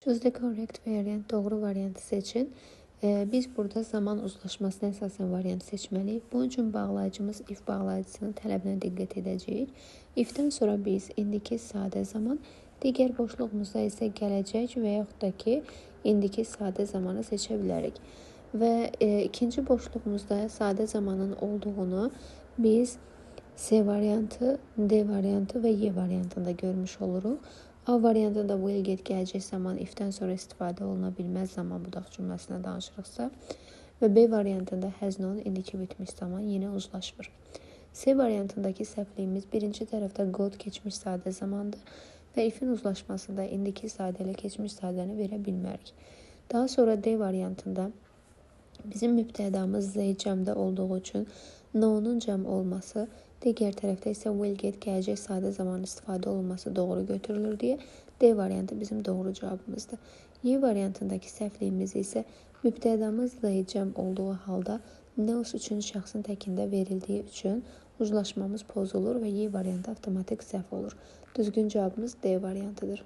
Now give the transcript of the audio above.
Choose the correct variant. Doğru variantı seçin. Biz burada zaman uzlaşmasına əsasən variant seçməliyik. Bunun üçün bağlayıcımız if bağlayıcısının tələbinə diqqət edəcəyik. Ifdən sonra biz indiki sadə zaman, digər boşluğumuzda isə gələcək və yaxud da ki, indiki sadə zamanı seçə bilərik. Və ikinci boşluğumuzda sadə zamanın olduğunu biz C variantı, D variantı və Y variantında görmüş oluruq. A variantında will get gələcək zaman ifdən sonra istifadə oluna bilməz zaman budaq cümləsinə danışırıqsa və B variantında has known indiki bitmiş zaman yenə uzlaşmır. C variantındakı səhvliyimiz birinci tərəfdə got keçmiş sadə zamandır və ifin uzlaşmasında indiki sadə ilə keçmiş sadəni verə bilmərik. Daha sonra D variantında bizim mübtədamız Z cəmdə olduğu üçün known'un cəm olması, digər tərəfdə isə will get gələcək sadə zaman istifadə olunması doğru götürülür deyə D variantı bizim doğru cavabımızdır. Y variantındakı səhvliyimiz isə mübtədamız Z cəm olduğu halda knows üçün şəxsin təkində verildiyi üçün uzlaşmamız pozulur və Y variantı avtomatik səhv olur. Düzgün cavabımız D variantıdır.